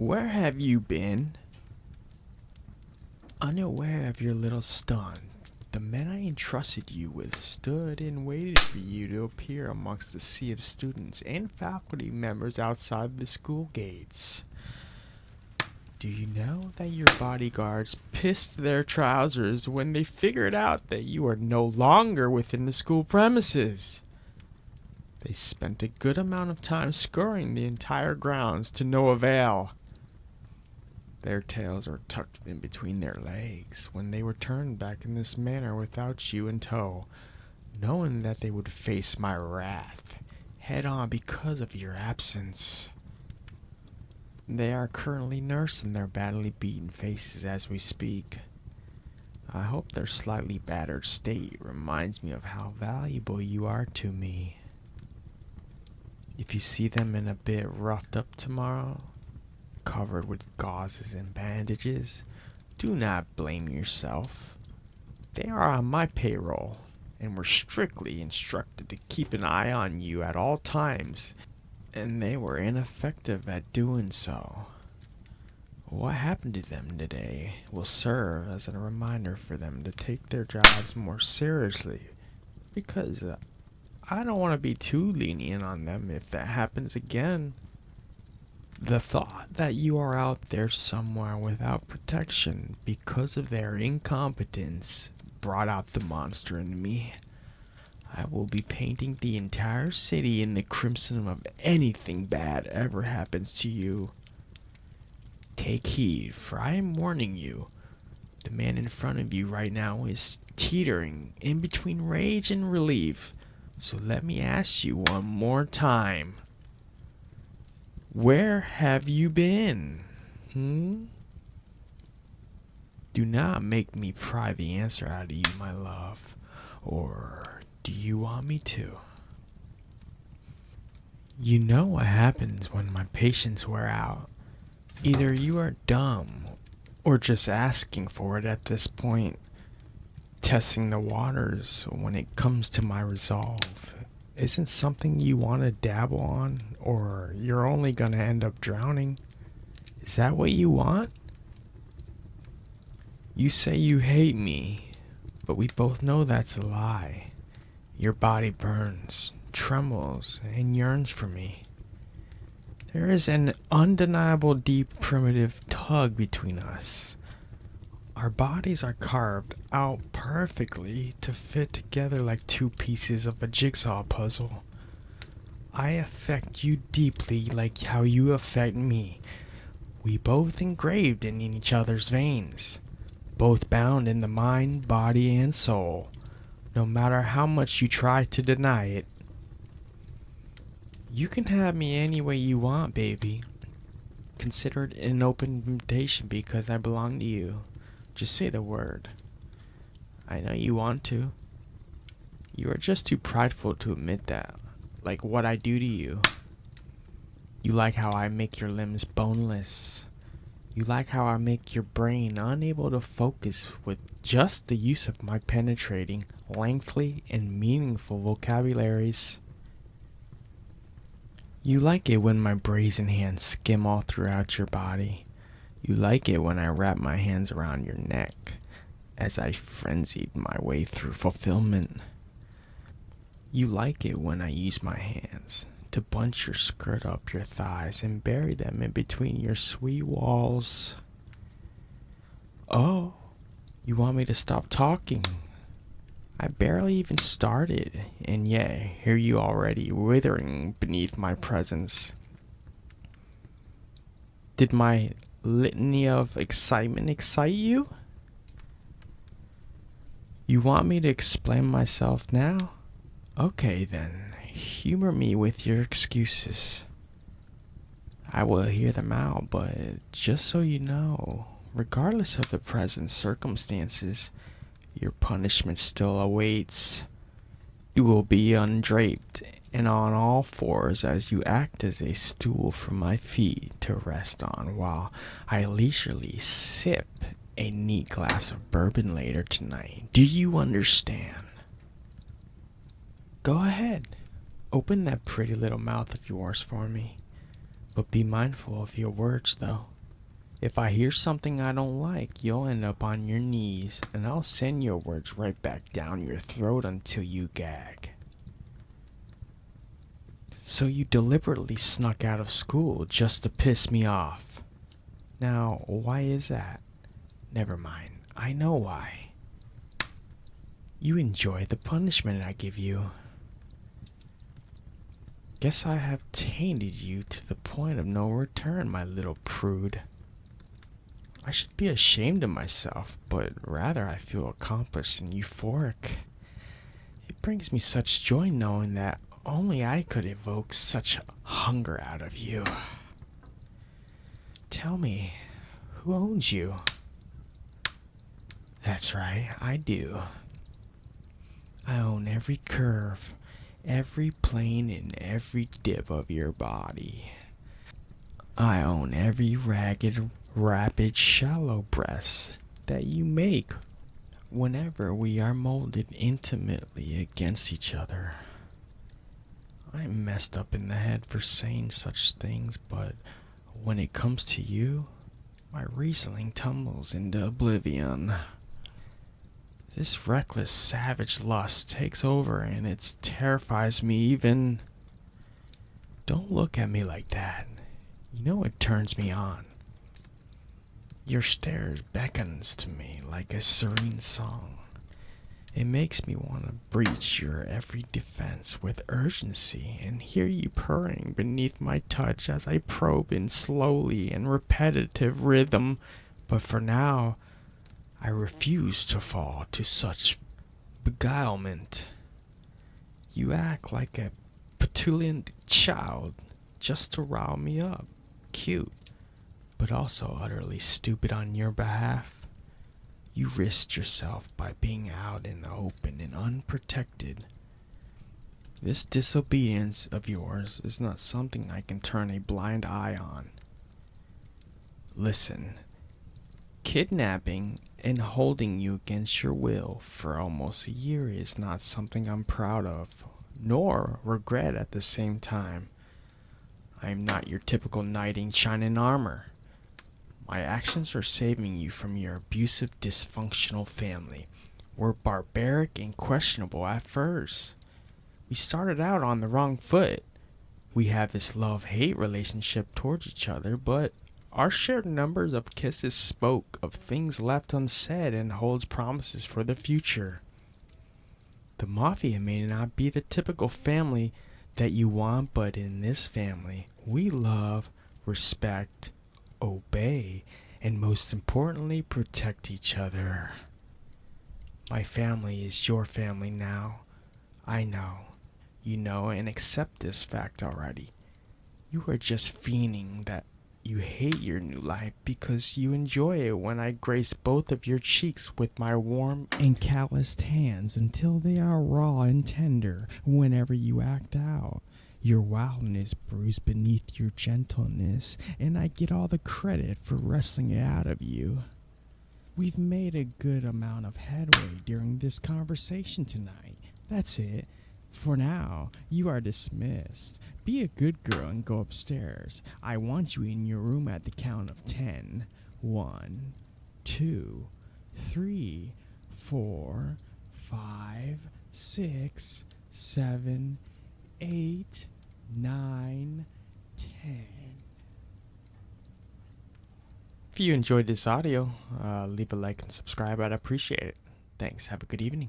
Where have you been? Unaware of your little stunt, the men I entrusted you with stood and waited for you to appear amongst the sea of students and faculty members outside the school gates. Do you know that your bodyguards pissed their trousers when they figured out that you are no longer within the school premises? They spent a good amount of time scouring the entire grounds to no avail. Their tails were tucked in between their legs when they returned back in this manner without you in tow, knowing that they would face my wrath head on because of your absence. They are currently nursing their badly beaten faces as we speak. I hope their slightly battered state reminds me of how valuable you are to me. If you see them in a bit roughed up tomorrow, covered with gauzes and bandages, do not blame yourself. They are on my payroll and were strictly instructed to keep an eye on you at all times, and they were ineffective at doing so. What happened to them today will serve as a reminder for them to take their jobs more seriously, because I don't want to be too lenient on them if that happens again. The thought that you are out there somewhere without protection because of their incompetence brought out the monster in me. I will be painting the entire city in the crimson of anything bad ever happens to you. Take heed, for I am warning you. The man in front of you right now is teetering in between rage and relief. So let me ask you one more time. Where have you been? Do not make me pry the answer out of you, my love. Or do you want me to? You know what happens when my patience wear out. Either you are dumb or just asking for it at this point. Testing the waters when it comes to my resolve isn't something you want to dabble on, or you're only gonna end up drowning. Is that what you want? You say you hate me, but we both know that's a lie. Your body burns, trembles, and yearns for me. There is an undeniable deep primitive tug between us. Our bodies are carved out perfectly to fit together like two pieces of a jigsaw puzzle. I affect you deeply like how you affect me. We both engraved in each other's veins, both bound in the mind, body, and soul, no matter how much you try to deny it. You can have me any way you want, baby. Consider it an open invitation because I belong to you. Just say the word. I know you want to. You are just too prideful to admit that, like what I do to you. You like how I make your limbs boneless. You like how I make your brain unable to focus with just the use of my penetrating, lengthy, and meaningful vocabularies. You like it when my brazen hands skim all throughout your body. You like it when I wrap my hands around your neck as I frenzied my way through fulfillment. You like it when I use my hands to bunch your skirt up your thighs and bury them in between your sweet walls. Oh, you want me to stop talking? I barely even started, and yet here you already withering beneath my presence. Did my litany of excitement excite you? You want me to explain myself now? Okay then, humor me with your excuses. I will hear them out, but just so you know, regardless of the present circumstances, your punishment still awaits. You will be undraped and on all fours as you act as a stool for my feet to rest on while I leisurely sip a neat glass of bourbon later tonight. Do you understand? Go ahead. Open that pretty little mouth of yours for me. But be mindful of your words, though. If I hear something I don't like, you'll end up on your knees, and I'll send your words right back down your throat until you gag. So you deliberately snuck out of school just to piss me off. Now, why is that? Never mind, I know why. You enjoy the punishment I give you. Guess I have tainted you to the point of no return, my little prude. I should be ashamed of myself, but rather I feel accomplished and euphoric. It brings me such joy knowing that only I could evoke such hunger out of you. Tell me, who owns you? That's right, I do. I own every curve, every plane, and every dip of your body. I own every ragged, rapid, shallow breath that you make whenever we are molded intimately against each other. I'm messed up in the head for saying such things, but when it comes to you, my reasoning tumbles into oblivion. This reckless, savage lust takes over and it terrifies me even. Don't look at me like that. You know it turns me on. Your stare beckons to me like a serene song. It makes me want to breach your every defense with urgency and hear you purring beneath my touch as I probe in slowly and repetitive rhythm. But for now, I refuse to fall to such beguilement. You act like a petulant child just to rile me up. Cute, but also utterly stupid on your behalf. You risked yourself by being out in the open and unprotected. This disobedience of yours is not something I can turn a blind eye on. Listen, kidnapping and holding you against your will for almost a year is not something I'm proud of, nor regret at the same time. I am not your typical knight in shining armor. My actions are saving you from your abusive, dysfunctional family. We're barbaric and questionable at first. We started out on the wrong foot. We have this love-hate relationship towards each other, but our shared numbers of kisses spoke of things left unsaid and holds promises for the future. The Mafia may not be the typical family that you want, but in this family, we love, respect, obey, and most importantly, protect each other. My family is your family now. I know. You know and accept this fact already. You are just fiending that you hate your new life because you enjoy it when I grace both of your cheeks with my warm and calloused hands until they are raw and tender whenever you act out. Your wildness brews beneath your gentleness, and I get all the credit for wrestling it out of you. We've made a good amount of headway during this conversation tonight. That's it. For now, you are dismissed. Be a good girl and go upstairs. I want you in your room at the count of 10. 1, 2, 3, 4, 5, 6, 7, 8, 9, 10. If you enjoyed this audio, leave a like and subscribe. I'd appreciate it. Thanks. Have a good evening.